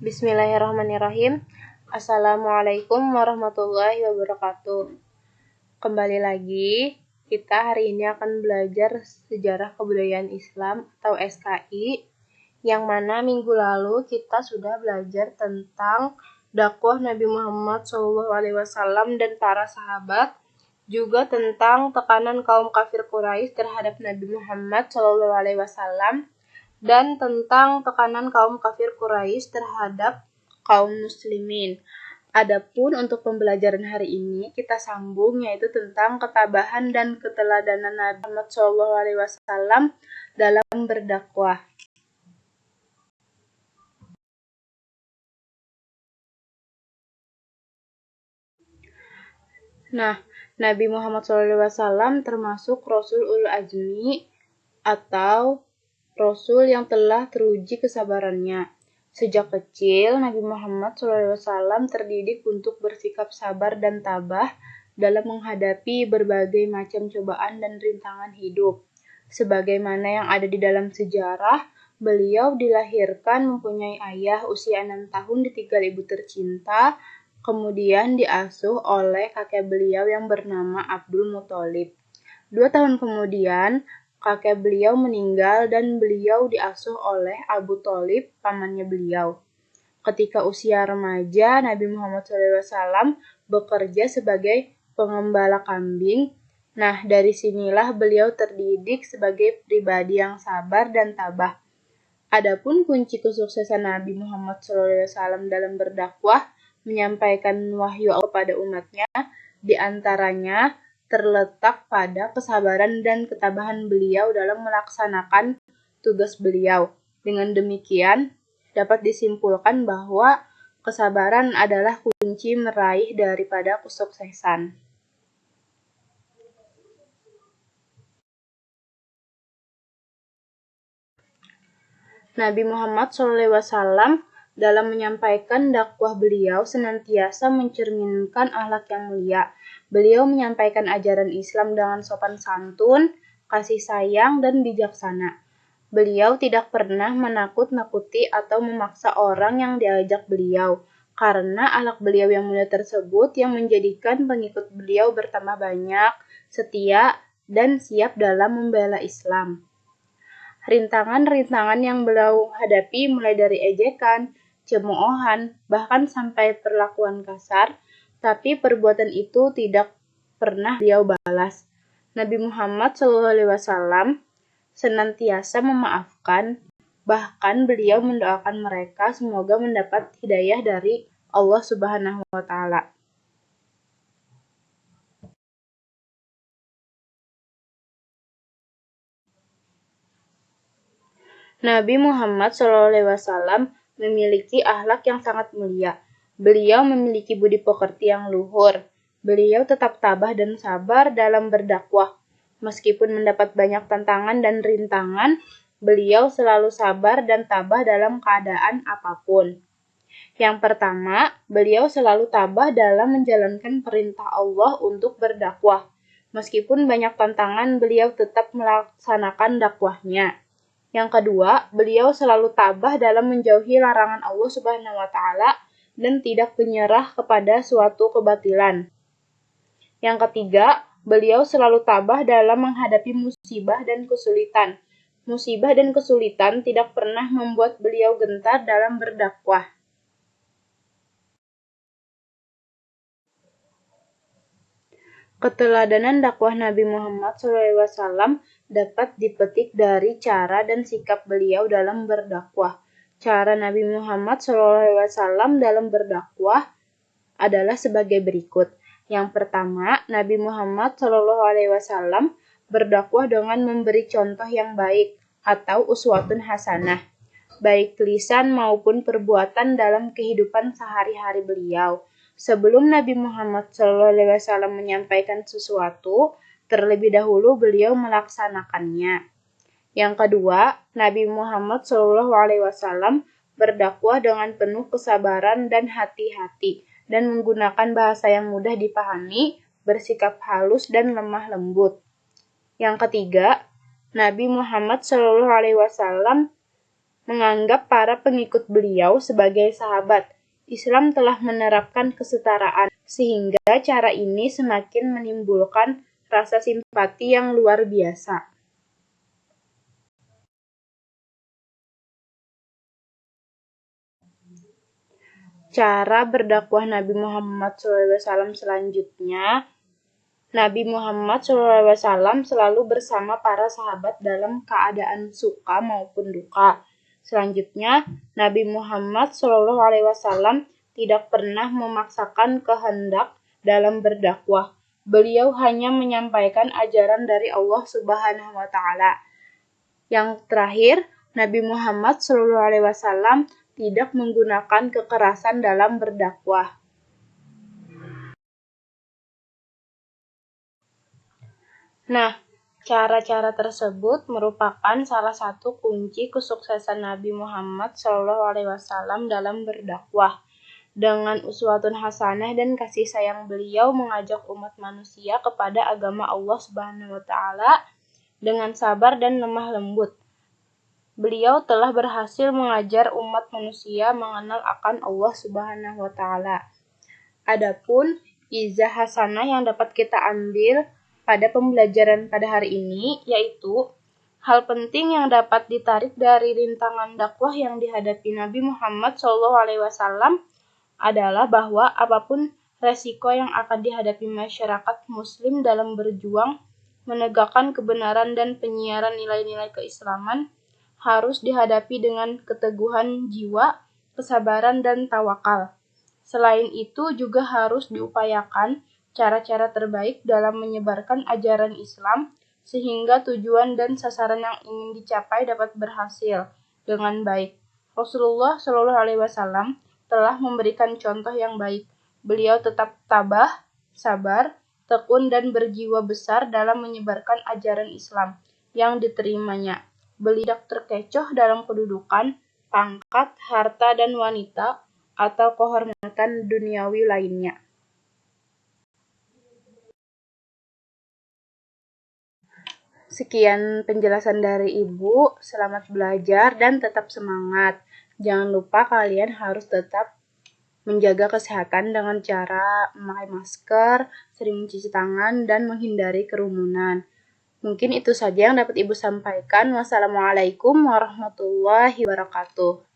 Bismillahirrahmanirrahim. Assalamualaikum warahmatullahi wabarakatuh. Kembali lagi, kita hari ini akan belajar Sejarah Kebudayaan Islam atau SKI, yang mana minggu lalu kita sudah belajar tentang dakwah Nabi Muhammad SAW dan para sahabat, juga tentang tekanan kaum kafir Quraisy terhadap Nabi Muhammad SAW, dan tentang tekanan kaum kafir Quraisy terhadap kaum muslimin. Adapun untuk pembelajaran hari ini kita sambung, yaitu tentang ketabahan dan keteladanan Nabi Muhammad SAW dalam berdakwah. Nah, Nabi Muhammad SAW termasuk Rasul Ulul Azmi atau Rasul yang telah teruji kesabarannya. Sejak kecil, Nabi Muhammad SAW terdidik untuk bersikap sabar dan tabah dalam menghadapi berbagai macam cobaan dan rintangan hidup. Sebagaimana yang ada di dalam sejarah, beliau dilahirkan mempunyai ayah usia 6 tahun ditinggal ibu tercinta, kemudian diasuh oleh kakek beliau yang bernama Abdul Muthalib. 2 tahun kemudian, kakek beliau meninggal dan beliau diasuh oleh Abu Thalib, pamannya beliau. Ketika usia remaja, Nabi Muhammad SAW bekerja sebagai pengembala kambing. Nah, dari sinilah beliau terdidik sebagai pribadi yang sabar dan tabah. Adapun kunci kesuksesan Nabi Muhammad SAW dalam berdakwah, menyampaikan wahyu kepada umatnya, diantaranya terletak pada kesabaran dan ketabahan beliau dalam melaksanakan tugas beliau. Dengan demikian, dapat disimpulkan bahwa kesabaran adalah kunci meraih daripada kesuksesan. Nabi Muhammad SAW dalam menyampaikan dakwah beliau senantiasa mencerminkan akhlak yang mulia. Beliau menyampaikan ajaran Islam dengan sopan santun, kasih sayang, dan bijaksana. Beliau tidak pernah menakut-nakuti atau memaksa orang yang diajak beliau, karena akhlak beliau yang mulia tersebut yang menjadikan pengikut beliau bertambah banyak, setia, dan siap dalam membela Islam. Rintangan-rintangan yang beliau hadapi mulai dari ejekan, cemoohan, bahkan sampai perlakuan kasar, tapi perbuatan itu tidak pernah beliau balas. Nabi Muhammad SAW senantiasa memaafkan, bahkan beliau mendoakan mereka semoga mendapat hidayah dari Allah Subhanahu wa Ta'ala. Nabi Muhammad SAW memiliki akhlak yang sangat mulia. Beliau memiliki budi pekerti yang luhur. Beliau tetap tabah dan sabar dalam berdakwah. Meskipun mendapat banyak tantangan dan rintangan, beliau selalu sabar dan tabah dalam keadaan apapun. Yang pertama, beliau selalu tabah dalam menjalankan perintah Allah untuk berdakwah. Meskipun banyak tantangan, beliau tetap melaksanakan dakwahnya. Yang kedua, beliau selalu tabah dalam menjauhi larangan Allah Subhanahu wa Ta'ala dan tidak menyerah kepada suatu kebatilan. Yang ketiga, beliau selalu tabah dalam menghadapi musibah dan kesulitan. Musibah dan kesulitan tidak pernah membuat beliau gentar dalam berdakwah. Keteladanan dakwah Nabi Muhammad SAW dapat dipetik dari cara dan sikap beliau dalam berdakwah. Cara Nabi Muhammad SAW dalam berdakwah adalah sebagai berikut. Yang pertama, Nabi Muhammad SAW berdakwah dengan memberi contoh yang baik atau uswatun hasanah, baik lisan maupun perbuatan dalam kehidupan sehari-hari beliau. Sebelum Nabi Muhammad SAW menyampaikan sesuatu, terlebih dahulu beliau melaksanakannya. Yang kedua, Nabi Muhammad SAW berdakwah dengan penuh kesabaran dan hati-hati, dan menggunakan bahasa yang mudah dipahami, bersikap halus dan lemah lembut. Yang ketiga, Nabi Muhammad SAW menganggap para pengikut beliau sebagai sahabat. Islam telah menerapkan kesetaraan, sehingga cara ini semakin menimbulkan rasa simpati yang luar biasa. Cara berdakwah Nabi Muhammad SAW selanjutnya, Nabi Muhammad SAW selalu bersama para sahabat dalam keadaan suka maupun duka. Selanjutnya, Nabi Muhammad SAW tidak pernah memaksakan kehendak dalam berdakwah. Beliau hanya menyampaikan ajaran dari Allah Subhanahu wa Ta'ala. Yang terakhir, Nabi Muhammad SAW tidak menggunakan kekerasan dalam berdakwah. Nah, cara-cara tersebut merupakan salah satu kunci kesuksesan Nabi Muhammad SAW dalam berdakwah. Dengan uswatun hasanah dan kasih sayang beliau mengajak umat manusia kepada agama Allah Subhanahu wa Ta'ala dengan sabar dan lemah lembut. Beliau telah berhasil mengajar umat manusia mengenal akan Allah Subhanahu wa Ta'ala. Adapun izah hasanah yang dapat kita ambil pada pembelajaran pada hari ini, yaitu hal penting yang dapat ditarik dari rintangan dakwah yang dihadapi Nabi Muhammad SAW adalah bahwa apapun resiko yang akan dihadapi masyarakat muslim dalam berjuang menegakkan kebenaran dan penyiaran nilai-nilai keislaman harus dihadapi dengan keteguhan jiwa, kesabaran, dan tawakal. Selain itu juga harus diupayakan cara-cara terbaik dalam menyebarkan ajaran Islam sehingga tujuan dan sasaran yang ingin dicapai dapat berhasil dengan baik. Rasulullah SAW telah memberikan contoh yang baik. Beliau tetap tabah, sabar, tekun, dan berjiwa besar dalam menyebarkan ajaran Islam yang diterimanya. Beliau tidak terkecoh dalam kedudukan, pangkat, harta, dan wanita, atau kehormatan duniawi lainnya. Sekian penjelasan dari Ibu, selamat belajar dan tetap semangat. Jangan lupa kalian harus tetap menjaga kesehatan dengan cara memakai masker, sering mencuci tangan, dan menghindari kerumunan. Mungkin itu saja yang dapat Ibu sampaikan. Wassalamualaikum warahmatullahi wabarakatuh.